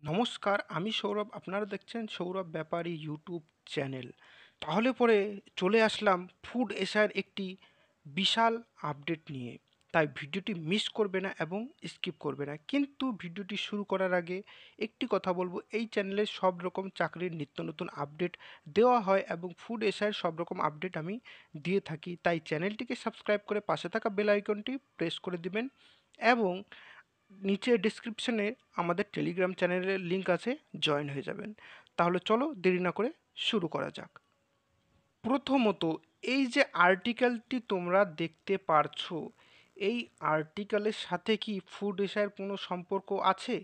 নমস্কার, আমি সৌরভ। আপনারা দেখছেন সৌরভ ব্যাপারী ইউটিউব চ্যানেল। তাহলে পরে চলে আসলাম ফুড এশিয়ার একটি বিশাল আপডেট নিয়ে। তাই ভিডিওটি মিস করবে না এবং স্কিপ করবে না। কিন্তু ভিডিওটি শুরু করার আগে একটি কথা বলবো, এই চ্যানেলে সব রকম চাকরির নিত্য নতুন আপডেট দেওয়া হয় এবং ফুড এশিয়ার সব রকম আপডেট আমি দিয়ে থাকি। তাই চ্যানেলটিকে সাবস্ক্রাইব করে পাশে থাকা বেল আইকনটি প্রেস করে দিবেন এবং নিচে ডিসক্রিপশনে আমাদের টেলিগ্রাম চ্যানেলের লিংক আছে, জয়েন হয়ে যাবেন। তাহলে চলো দেরি না করে শুরু করা যাক। প্রথমত, এই যে আর্টিকেলটি তোমরা দেখতে পারছো, এই আর্টিকেলের সাথে কি ফুড এশিয়ার কোনো সম্পর্ক আছে?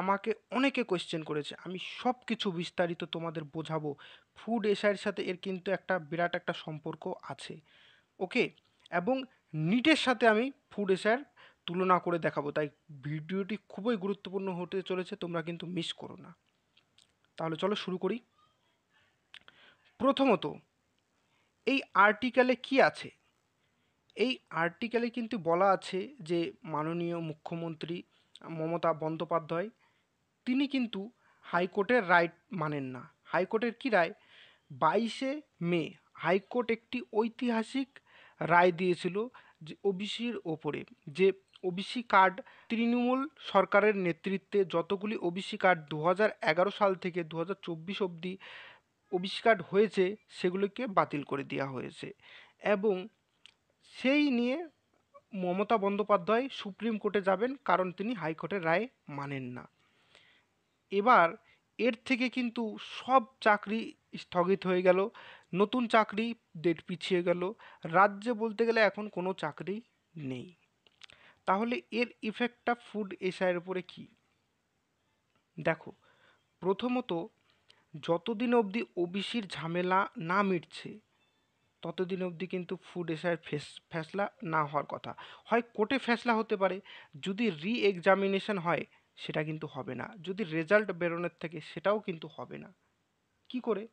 আমাকে অনেকে কোয়েশ্চেন করেছে, আমি সব কিছু বিস্তারিত তোমাদের বোঝাবো। ফুড এশিয়ার সাথে এর কিন্তু একটা বিরাট একটা সম্পর্ক আছে, ওকে। এবং নিটের সাথে আমি ফুড এশিয়ার তুলনা করে দেখাবো, তাই ভিডিওটি খুবই গুরুত্বপূর্ণ হতে চলেছে, তোমরা কিন্তু মিস করো না। তাহলে চলো শুরু করি। প্রথমত, এই আর্টিকেলে কি আছে? এই আর্টিকেলে কিন্তু বলা আছে যে মাননীয় মুখ্যমন্ত্রী মমতা বন্দ্যোপাধ্যায় তিনি কিন্তু হাইকোর্টের রায় মানেন না। হাইকোর্টের কি রায়? 22শে মে হাইকোর্ট একটি ঐতিহাসিক রায় দিয়েছিল যে ওবিসির ওপরে, যে ওবিসি কার্ড তৃণমূল সরকারের নেতৃত্বে যতগুলি ওবিসি কার্ড 2011 সাল থেকে 2024 অবধি ওবিসি কার্ড হয়েছে সেগুলিকে বাতিল করে দেওয়া হয়েছে। এবং সেই নিয়ে মমতা বন্দ্যোপাধ্যায় সুপ্রিম কোর্টে যাবেন, কারণ তিনি হাইকোর্টের রায় মানেন না। এবার এর থেকে কিন্তু সব চাকরি স্থগিত হয়ে গেল, নতুন চাকরি ডেট পিছিয়ে গেল, রাজ্যে বলতে গেলে এখন কোনো চাকরি নেই। তাহলে এর ইফেক্টটা ফুড এশিয়ার উপরে কি? দেখো, প্রথমত, যতদিন অবধি ওবিসির ঝামেলা না মিটছে ততদিন অবধি কিন্তু ফুড এশিয়ার ফেসলা না হওয়ার কথা। হয় কোর্টে ফেসলা হতে পারে, যদি রি এক্সামিনেশন হয় সেটা কিন্তু হবে না, যদি রেজাল্ট বেরোনোর থেকে সেটাও কিন্তু হবে না। কি করে?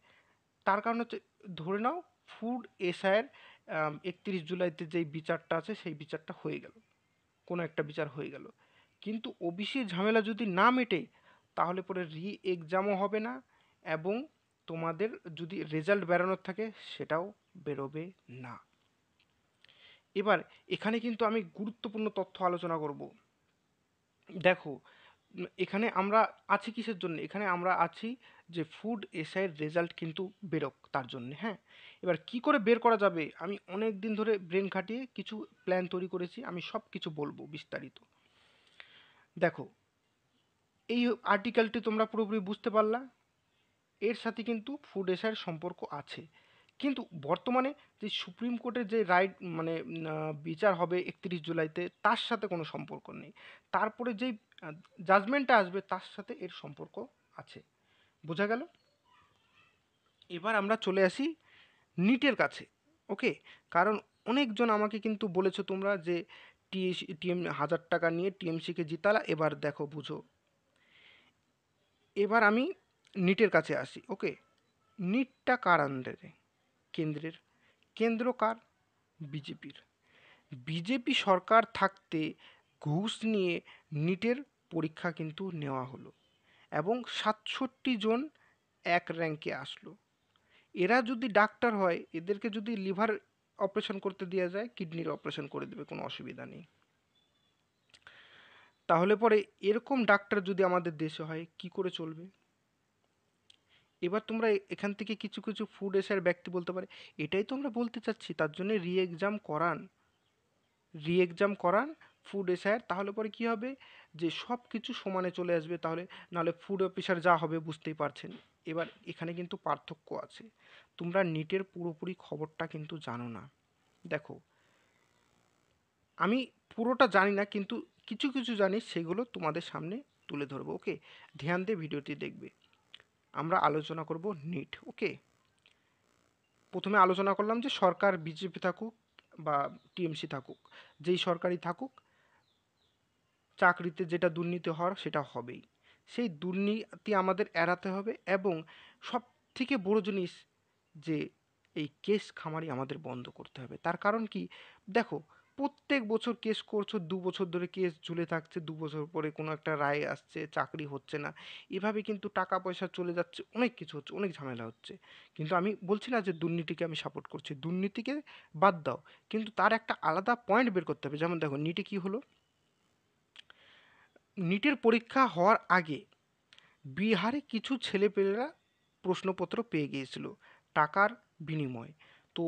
তার কারণ হচ্ছে, ধরে নাও ফুড এশিয়ার 31 জুলাইতে যেই বিচারটা আছে সেই বিচারটা হয়ে গেল, কোনো একটা বিচার হয়ে গেল, কিন্তু ওবিসির ঝামেলা যদি না মেটে তাহলে পরে রি এক্সামও হবে না এবং তোমাদের যদি রেজাল্ট বেরোনোর থাকে সেটাও বেরোবে না। এবার এখানে কিন্তু আমি গুরুত্বপূর্ণ তথ্য আলোচনা করব। দেখো, এখানে আমরা আছি কিসের জন্য? এখানে আমরা আছি যে ফুড এসআইয়ের রেজাল্ট কিন্তু বেরোক তার জন্য, হ্যাঁ। এবার কি করে বের করা যাবে, আমি অনেক দিন ধরে ব্রেন খাটিয়ে কিছু প্ল্যান তৈরি করেছি, আমি সব কিছু বলবো বিস্তারিত। দেখো, এই আর্টিকেলটি তোমরা পুরোপুরি বুঝতে পারলা, এর সাথে কিন্তু ফুড এশিয়ার সম্পর্ক আছে। কিন্তু বর্তমানে যে সুপ্রিম কোর্টের যে রায় মানে বিচার হবে 31 জুলাইতে, তার সাথে কোনো সম্পর্ক নেই। তারপরে যেই জাজমেন্টটা আসবে তার সাথে এর সম্পর্ক আছে। বোঝা গেল? এবার আমরা চলে আসি নিটের কাছে, ওকে। কারণ অনেকজন আমাকে কিন্তু বলেছো তোমরা যে টিএম 1000 টাকা নিয়ে টিএমসিকে জিতালা, এবার দেখো বুঝো। এবার আমি নিটের কাছে আসি, ওকে। নিটটা কার আন্ডারে? কেন্দ্রের। কেন্দ্র কার? বিজেপির। বিজেপি সরকার থাকতে ঘুষ নিয়ে নিটের পরীক্ষা কিন্তু নেওয়া হলো এবং 67 জন এক র্যাঙ্কে আসলো। এরা যদি ডাক্তার হয়, এদেরকে যদি লিভার অপারেশন করতে দেওয়া যায়, কিডনির অপারেশন করে দেবে, কোনো অসুবিধা নেই। তাহলে পরে এরকম ডাক্তার যদি আমাদের দেশে হয়, কি করে চলবে? এবার তোমরা এখান থেকে কিছু কিছু ফুড এশিয়ার ব্যক্তি বলতে পারে, এটাই তো আমরা বলতে চাচ্ছি, তার জন্য রি এক্সাম করান। রি এক্সাম করান ফুড এশিয়ার, তাহলে পরে কি হবে যে সব কিছু সমানে চলে আসবে। তাহলে নাহলে ফুড অফিসার যা হবে বুঝতেই পারছেন। এবার এখানে কিন্তু পার্থক্য আছে, তোমরা নিটের পুরোপুরি খবরটা কিন্তু জানো না। দেখো, আমি পুরোটা জানি না, কিন্তু কিছু কিছু জানি, সেগুলো তোমাদের সামনে তুলে ধরবো, ওকে। ধ্যান দিয়ে ভিডিওটি দেখবে। আমরা আলোচনা করব নিট, ওকে। প্রথমে আলোচনা করলাম যে সরকার বিজেপি থাকুক বা টিএমসি থাকুক, যেই সরকারই থাকুক, চাকরিতে যেটা দুর্নীতি হওয়ার সেটা হবেই। সেই দুর্নীতি আমাদের এড়াতে হবে এবং সব থেকে বড় জিনিস যে এই কেস খামারি আমাদের বন্ধ করতে হবে। তার কারণ কি? দেখো, প্রত্যেক বছর কেস করছো, 2 বছর ধরে কেস ঝুলে থাকছে, 2 বছর পরে কোনো একটা রায় আসছে, চাকরি হচ্ছে না, এভাবে কিন্তু টাকা পয়সা চলে যাচ্ছে, অনেক কিছু হচ্ছে, অনেক ঝামেলা হচ্ছে। কিন্তু আমি বলছি না যে দুর্নীতিকে আমি সাপোর্ট করছি, দুর্নীতিকে বাদ দাও, কিন্তু তার একটা আলাদা পয়েন্ট বের করতে হবে। যেমন দেখো নিটে কি হলো, নিটের পরীক্ষা হওয়ার আগে বিহারে কিছু ছেলেপেলেরা প্রশ্নপত্র পেয়ে গিয়েছিল টাকার বিনিময়ে। তো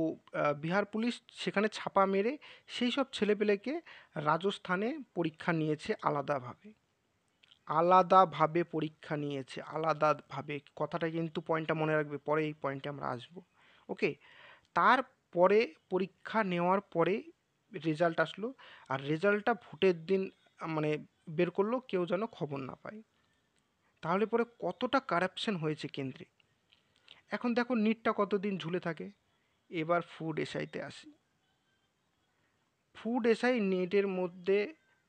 বিহার পুলিশ সেখানে ছাপা মেরে সেই সব ছেলেপেলেকে রাজস্থানে পরীক্ষা নিয়েছে আলাদাভাবে। আলাদাভাবে পরীক্ষা নিয়েছে, আলাদাভাবে। কথাটা কিন্তু পয়েন্টটা মনে রাখবে, পরে এই পয়েন্টে আমরা আসবো। ওকে? তারপরে পরীক্ষা নেওয়ার পরে রেজাল্ট আসলো, আর রেজাল্টটা ভোটের দিন মানে বের করলো, কেউ যেন খবর না পায়। তাহলে পরে কতটা কারাপশন হয়েছে কেন্দ্রে। এখন দেখো নিটটা কতদিন ঝুলে থাকে। এবার ফুড এসআইতে আসি। ফুড এসআই নেটের মধ্যে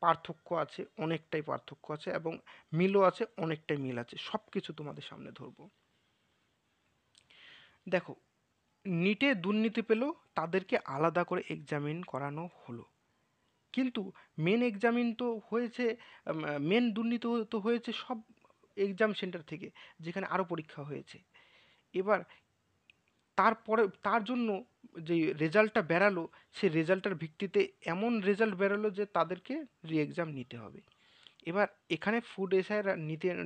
পার্থক্য আছে, অনেকটাই পার্থক্য আছে, এবং মিলও আছে, অনেকটাই মিল আছে। সব কিছু তোমাদের সামনে ধরবো। দেখো, নিটে দুর্নীতি পেল, তাদেরকে আলাদা করে এক্সামিন করানো হলো, কিন্তু মেন এক্সামিন তো হয়েছে, মেন দুর্নীতি তো হয়েছে সব এক্সাম সেন্টার থেকে, যেখানে আরও পরীক্ষা হয়েছে। এবার তারপরে তার জন্য যে রেজাল্টটা বেরালো, সে রেজাল্টের ভিত্তিতে এমন রেজাল্ট বেরালো যে তাদেরকে রি এক্সাম নিতে হবে। এবার এখানে ফুড এসআইয়ের আর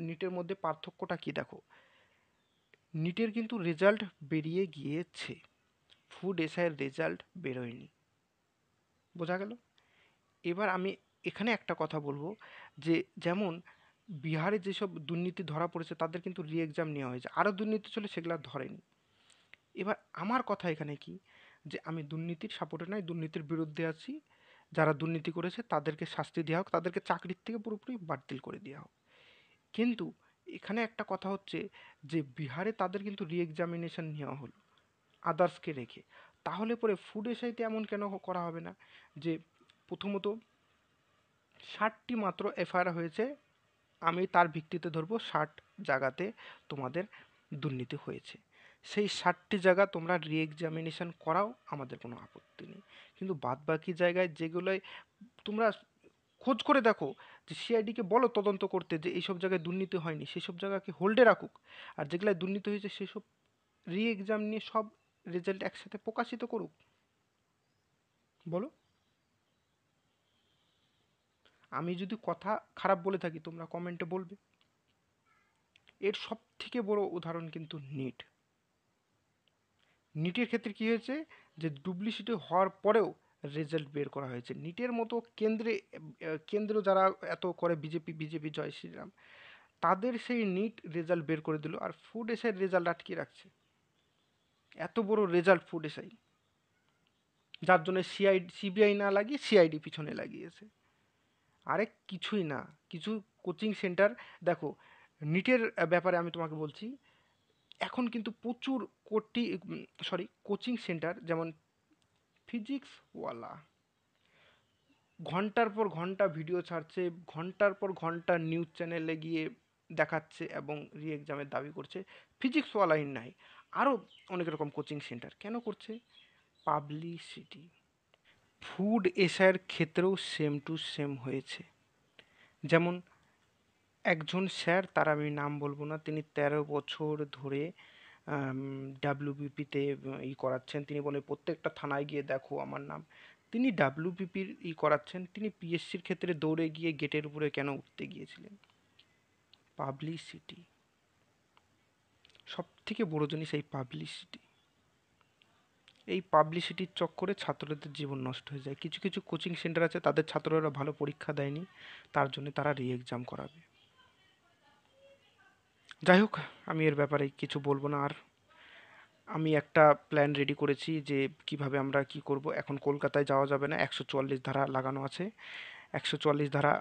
নিটের মধ্যে পার্থক্যটা কি দেখো, নিটের কিন্তু রেজাল্ট বেরিয়ে গিয়েছে, ফুড এসআইয়ের রেজাল্ট বেরোয়নি। বোঝা গেল? এবার আমি এখানে একটা কথা বলবো, যে যেমন বিহারে যেসব দুর্নীতি ধরা পড়েছে তাদের কিন্তু রি এক্সাম নেওয়া হয়েছে, আরও দুর্নীতি ছিল সেগুলো ধরেনি। এবার আমার কথা এখানে কি, যে আমি দুর্নীতির সাপোর্টে নয়, দুর্নীতির বিরুদ্ধে আছি। যারা দুর্নীতি করেছে তাদেরকে শাস্তি দেওয়া হোক, তাদেরকে চাকরির থেকে পুরোপুরি বাতিল করে দেওয়া হোক। কিন্তু এখানে একটা কথা হচ্ছে, যে বিহারে তাদের কিন্তু রি এক্সামিনেশন নেওয়া হলো আদার্সকে রেখে। তাহলে পরে ফুড এসআইতে এমন কেন করা হবে না, যে প্রথমত 60টি মাত্র এফআইআর হয়েছে, আমি তার ভিত্তিতে ধরবো 60 জায়গাতে তোমাদের দুর্নীতি হয়েছে। সেই 60টি জায়গা তোমরা রি এক্সামিনেশন করাও, আমাদের কোনো আপত্তি নেই। কিন্তু বাদ বাকি জায়গায় যেগুলোয় তোমরা খোঁজ করে দেখো, যে সিআইডিকে বলো তদন্ত করতে, যে এইসব জায়গায় দুর্নীতি হয়নি, সেসব জায়গাকে হোল্ডে রাখুক। আর যেগুলোয় দুর্নীতি হয়েছে সেসব রি এক্সাম নিয়ে সব রেজাল্ট একসাথে প্রকাশিত করুক। বলো, আমি যদি কথা খারাপ বলে থাকি তোমরা কমেন্টে বলবে। এর সব থেকে বড় উদাহরণ কিন্তু নিট। নিটের ক্ষেত্রে কী হয়েছে, যে ডুপ্লিসিটি হওয়ার পরেও রেজাল্ট বের করা হয়েছে। নিটের মতো কেন্দ্রে কেন্দ্র যারা এত করে, বিজেপি বিজেপি জয় শ্রীরাম, তাদের সেই নিট রেজাল্ট বের করে দিল, আর ফুড এসআই রেজাল্ট আটকে রাখছে। এত বড় রেজাল্ট ফুড এসআই, যার জন্য সিবিআই না লাগিয়ে সিআইডি পিছনে লাগিয়েছে। আরে কিছুই না, কিছু কোচিং সেন্টার দেখো, নিটের ব্যাপারে আমি তোমাকে বলছি, এখন কিন্তু প্রচুর কোচিং সেন্টার, যেমন ফিজিক্সওয়ালা ঘন্টার পর ঘন্টা ভিডিও ছাড়ছে, ঘন্টার পর ঘন্টা নিউজ চ্যানেলে গিয়ে দেখাচ্ছে এবং রি এক্সামের দাবি করছে। ফিজিক্সওয়ালাই নাই, আরও অনেক রকম কোচিং সেন্টার কেন করছে? পাবলিসিটি। ফুড এসআইয়ের ক্ষেত্রেও সেম টু সেম হয়েছে। যেমন একজন স্যার, তার আমি নাম বলবো না, তিনি 13 বছর ধরে ডাব্লিউবিপিতে করাচ্ছেন। তিনি বলে প্রত্যেকটা থানায় গিয়ে দেখো আমার নাম। তিনি ডাব্লিউবিপির করাচ্ছেন, তিনি পিএসসির ক্ষেত্রে দৌড়ে গিয়ে গেটের উপরে কেন উঠতে গিয়েছিলেন? পাবলিসিটি। সব থেকে বড় জিনিস এই পাবলিসিটি। এই পাবলিসিটির চক্করে ছাত্রদের জীবন নষ্ট হয়ে যায়। কিছু কিছু কোচিং সেন্টার আছে, তাদের ছাত্ররা ভালো পরীক্ষা দেয়নি, তার জন্য তারা রি এক্সাম করাবে। যাই হোক, আমি এর ব্যাপারে কিছু বলবো না আর। আমি একটা প্ল্যান রেডি করেছি, যে কিভাবে আমরা কি করব। এখন কলকাতায় যাওয়া যাবে না, 144 ধারা লাগানো আছে। 144 ধারা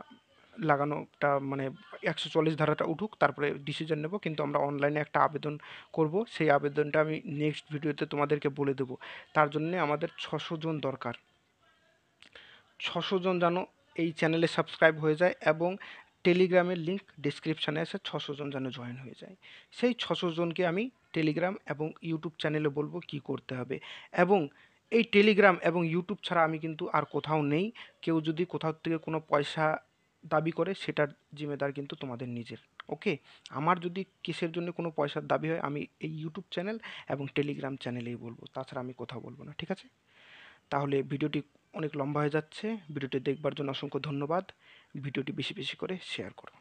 লাগানোটা মানে 144 ধারাটা উঠুক, তারপরে ডিসিশন নেব। কিন্তু আমরা অনলাইনে একটা আবেদন করব, সেই আবেদনটা আমি নেক্সট ভিডিওতে তোমাদেরকে বলে দেবো। তার জন্যে আমাদের 600 জন দরকার। 600 জন যেন এই চ্যানেলে সাবস্ক্রাইব হয়ে যায়, এবং টেলিগ্রামের লিঙ্ক ডিসক্রিপশানে আছে, 600 জন যেন জয়েন হয়ে যায়। সেই 600 জনকে আমি টেলিগ্রাম এবং ইউটিউব চ্যানেলে বলবো কি করতে হবে। এবং এই টেলিগ্রাম এবং ইউটিউব ছাড়া আমি কিন্তু আর কোথাও নেই। কেউ যদি কোথাও থেকে কোনো পয়সা দাবি করে সেটার জিম্মেদার কিন্তু তোমাদের নিজের। ওকে? আমার যদি কিসের জন্য কোনো পয়সার দাবি হয় আমি এই ইউটিউব চ্যানেল এবং টেলিগ্রাম চ্যানেলেই বলবো, তাছাড়া আমি কোথাও বলবো না, ঠিক আছে? তাহলে ভিডিওটি অনেক লম্বা হয়ে যাচ্ছে। ভিডিওটি দেখবার জন্য অসংখ্য ধন্যবাদ। ভিডিওটি বেশি বেশি করে শেয়ার করো।